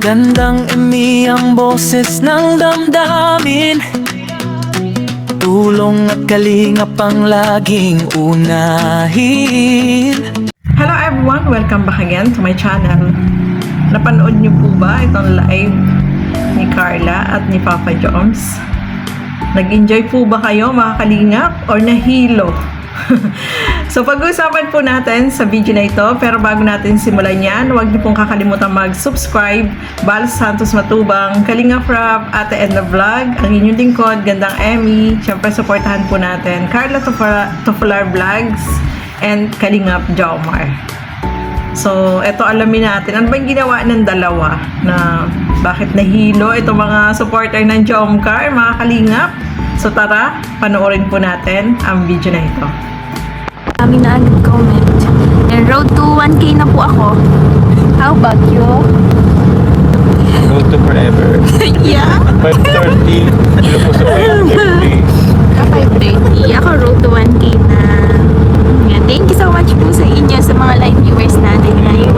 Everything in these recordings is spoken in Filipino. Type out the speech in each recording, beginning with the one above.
Magandang imi ang boses ng damdamin, tulong at kalingap ang laging unahin. Hello everyone! Welcome back again to my channel. Napanood niyo po ba itong live ni Carla at ni Papa Joms? Nag-enjoy po ba kayo mga kalingap or nahilo? So pag-uusapan po natin sa video na ito, pero bago natin simulan yan, huwag niyo pong kakalimutan mag-subscribe. Bal Santos Matubang, Kalingap Rap, Ate Edna Vlog, ang inyong lingkod, Gandang Emmy. Siyempre supportahan po natin Carla Tofular Vlogs and Kalingap Jomar. So eto, alamin natin ano ba yung ginawa ng dalawa na bakit nahilo itong mga supporter ng Jomcar, mga kalingap. So tara, panoorin po natin ang video na ito. Kami na nag-comment. And road to 1K na po ako. How about you? Road to forever. Yeah. 5:30. Ano po sa 5:30? 5:30. Ako road to 1K na. Yeah, thank you so much po sa inyo, sa mga live viewers natin ngayon.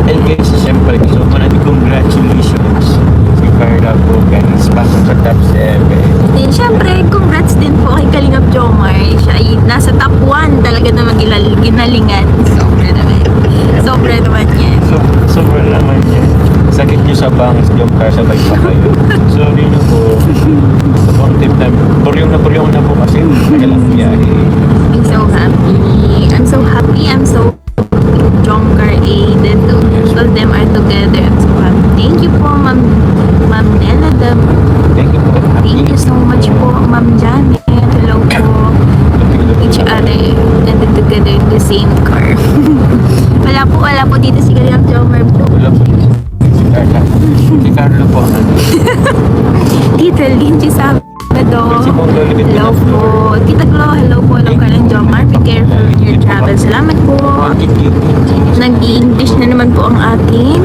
And guys, siyempre, gusto ko natin congratulations si Carla po guys. Pasok sa top 7. Then syempre, congrats din po kay Kalingap Jomar. Siya ay nasa top 1 talaga na ginalingan. Sobra naman. Sobra naman yan. Sobra naman yan. Sakit nyo sa bangs, Jomcar, sabay pa kayo. Sorry nyo po. Sobrang tip na. Puryong na po kasi nagalang biyahe. I'm so happy. I'm so Jomcar aided. All them are together. I'm so happy. Thank you po, Ma'am Nella Dam. Thank you po. Thank you so much po, Ma'am Janet. Hello po. Each other and together in the same car. wala po dito si Kalingap Jomar po. Wala po. Si Carla. Si Carla po ang ano. Tita Lindsay Sabado. Hello po. Tita Glo, hello po. Hello Kalingap Jomar. Be careful in your travel. Salamat po. Nag-i-English na naman po ang ating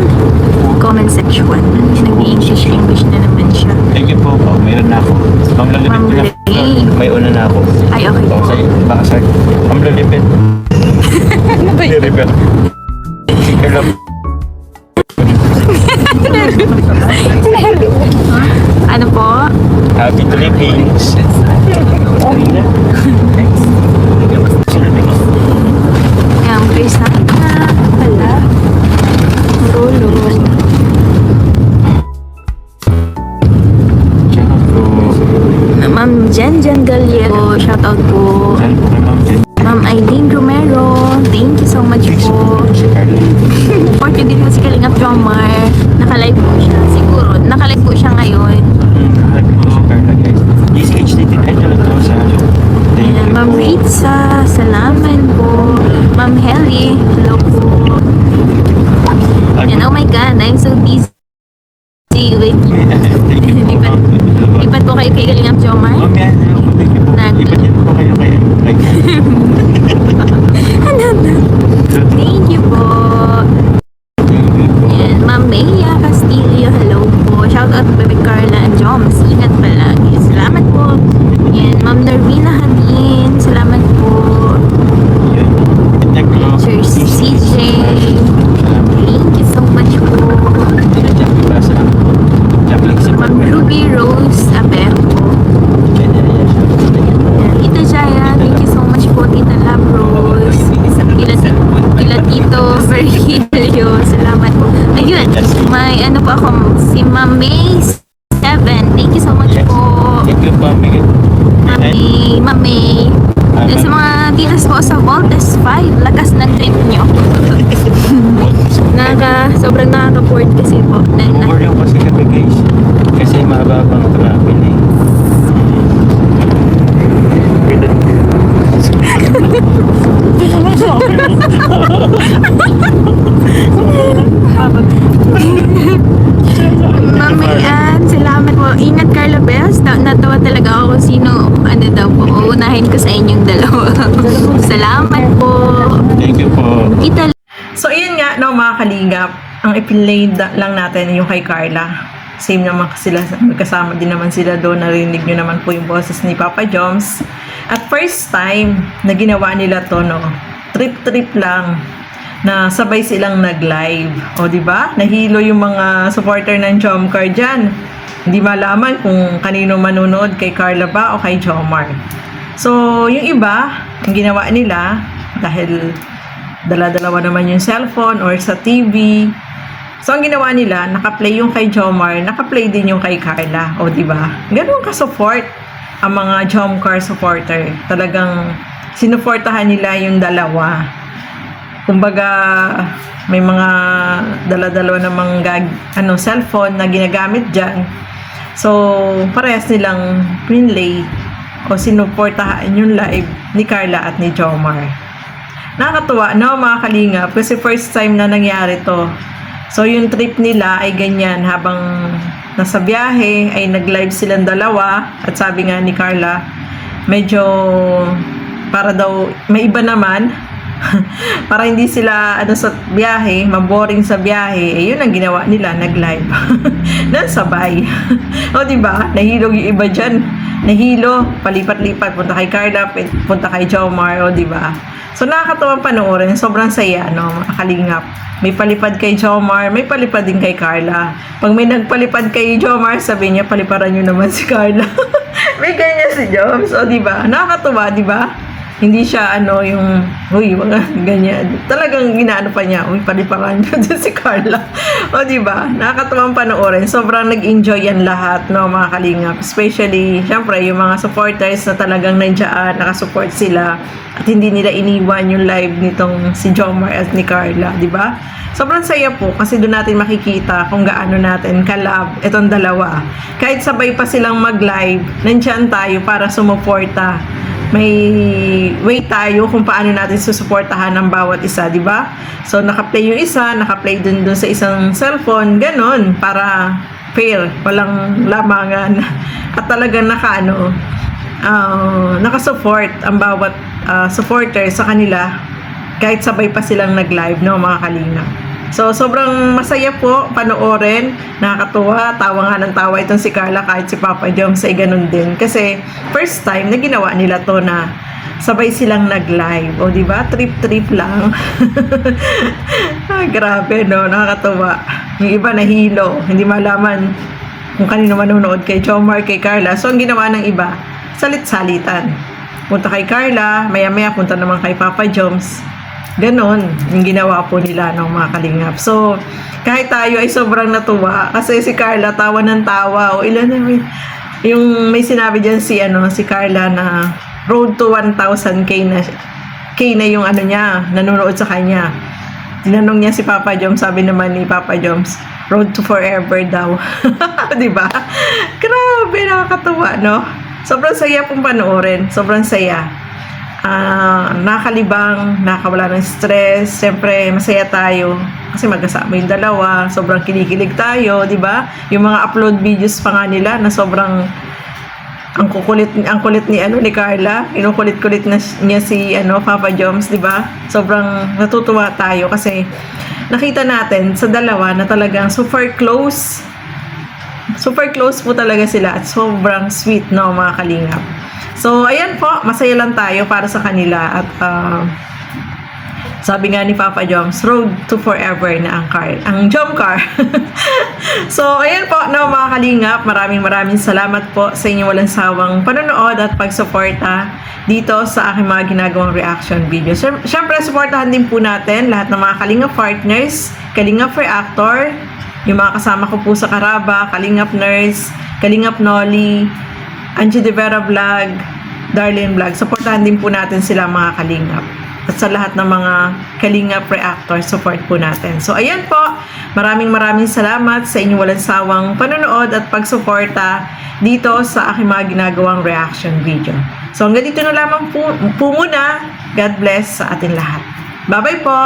comment section. Nag-i-English na naman siya. Thank you po. Oh, mayroon na ako. Ma'am Lalipit Ma'am ko na. Ray. May una na ako. Ay, okay po. Baka sa Ma'am Lalipit. Ano ba yun? Lalipit. Si Carla. Ano po? Happy Philippines. Yung Krisana pala. Rolo. Ma'am Jen Galiero, shoutout po. Ma'am Aileen Romero, thank you so much po. Support nyo din po si Kalingap Jomar. Nakalive po siya. Siguro, nakalive po siya ngayon. Ayan, Ma'am Ritza, salamat po. Ma'am Helly, hello po. Ayan, oh my God, I'm so busy. Wait. Lipat po kayo kay Kalingap Jomar. Thank you po. Ayan, Ma'am Bea Castillo, hello po. Shout out to Bebe Carla and Joms. Ingat palagi. Salamat po. Ayan, Ma'am Nervina Hadin, salamat po. Sir CJ, thank you so much po. Ma'am Ruby Rose Aberto. Tita Jaya, thank you so much po. Tita Love Rose. Tila Tito Virgilio, salamat po. Ayun, may ano po ako, si Ma'am May 7. Thank you so much po. Thank you po. Ma'am May. Then sa mga titas po sa Voltes 5, lakas ng trip nyo. Sobrang nakaka-board kasi po. Over yung kasi kami guys. Kasi mababang travel eh. Mamayan, salamat po. Ingat Carla Bells. Natawa talaga ako kung sino, ano daw po. Uunahin ko sa inyong dalawa. Salamat po. Thank you po. So ayun nga no mga kalingap, ang ipinlay lang natin yung kay Carla. Same naman sila, magkasama din naman sila doon. Narinig nyo naman po yung boses ni Papa Joms. At first time na ginawa nila to, no, trip lang. na sabay silang nag-live. O, di ba? Nahilo yung mga supporter ng Jomcar dyan. Hindi malaman kung kanino manunood, kay Carla ba o kay Jomar. So, yung iba, ang ginawa nila, dahil dala-dalawa naman yung cellphone or sa TV. So, ang ginawa nila, naka-play yung kay Jomar, naka-play din yung kay Carla. O, di ba? Ganun ka-support ang mga Jomcar supporter. Talagang sinuportahan nila yung dalawa. Kumbaga, may mga dala-dalawa namang cellphone na ginagamit dyan. So, parehas nilang pinlay o sinuportahan yung live ni Carla at ni Jomar. Nakakatuwa, no, mga kalingap, kasi first time na nangyari to. So, yung trip nila ay ganyan, habang nasa biyahe ay nag-live silang dalawa, at sabi nga ni Carla, medyo para daw may iba naman para hindi sila sa biyahe, maboring sa biyahe, yun ang ginawa nila, nag-live nang sabay. O, diba? Nahilo yung iba dyan. Nahilo, palipat-lipat, punta kay Carla, punta kay Jomar, o, diba? So, nakakatawang panoorin. Sobrang saya, no? Makalingap. May palipad kay Jomar, may palipad din kay Carla. Pag may nagpalipad kay Jomar, sabi niya, paliparan nyo naman si Carla. May ganyan si Joms, o, diba? Nakakatuwa, diba? Hindi siya yung, uy, mga ganyan. Talagang ginaano pa niya, uy, paliparan nyo dyan si Carla. O, diba? Nakakatuwang panoorin. Sobrang nag-enjoy yan lahat, no, mga kalingap. Especially, syempre, yung mga supporters na talagang nandiyan, nakasupport sila. At hindi nila iniwan yung live nitong si Jomar at ni Carla, diba? Sobrang saya po kasi doon natin makikita kung gaano natin kalab itong dalawa. Kahit sabay pa silang mag-live, nandiyan tayo para sumuporta. May way tayo kung paano natin susuportahan ang bawat isa, di ba? So, naka-play yung isa, naka-play dun sa isang cellphone, ganon, para fair, walang lamangan. At talagang nakasupport ang bawat supporter sa kanila, kahit sabay pa silang nag-live, no, mga kalingap. So, sobrang masaya po panoorin. Nakakatuwa. Tawa nga ng tawa itong si Carla kahit si Papa Joms ay ganun din. Kasi first time na ginawa nila to na sabay silang nag-live. O, diba? Trip-trip lang. Grabe, no? Nakakatuwa. Yung iba nahilo. Hindi malaman kung kanino manonood, kay Jomar, kay Carla. So, ang ginawa ng iba, salit-salitan. Punta kay Carla, maya-maya punta naman kay Papa Joms. Ganon yung ginawa po nila ng mga kalingap. So, kahit tayo ay sobrang natuwa kasi si Carla tawa ng tawa. O ilan na yung may sinabi dyan si Carla na road to 1,000K na yung niya, nanonood sa kanya. Tinanong niya si Papa Joms, sabi naman ni Papa Joms, road to forever daw. Diba? Grabe, nakakatuwa, no? Sobrang saya pong panoorin. Sobrang saya. Nakalibang, nakawala ng stress. Siyempre, masaya tayo kasi magkasama yung dalawa. Sobrang kinikilig tayo, di ba? Yung mga upload videos pa nga nila na sobrang ang kulit ni Carla. Inukulit-kulit niya si Papa Joms, di ba? Sobrang natutuwa tayo kasi nakita natin sa dalawa na talagang super close. Super close po talaga sila at sobrang sweet, no, mga kalingap. So, ayan po, masaya lang tayo para sa kanila at sabi nga ni Papa Joms, road to forever na ang Jomcar. So, ayan po, no, mga kalingap, maraming salamat po sa inyong walang sawang panonood at pagsuporta dito sa aking mga ginagawang reaction video. Siyempre, supportahan din po natin lahat ng mga Kalingap partners, Kalingap Reactor, yung mga kasama ko po sa Karaba, Kalingap Nurse, Kalingap Noli, Angie De Vera Vlog, Darlene Vlog. Supportahan din po natin sila, mga kalingap. At sa lahat ng mga Kalingap Reactor, support po natin. So, ayan po. Maraming salamat sa inyong walang sawang panonood at pagsuporta dito sa aking mga ginagawang reaction video. So, hanggang dito na lamang po muna. God bless sa atin lahat. Bye-bye po!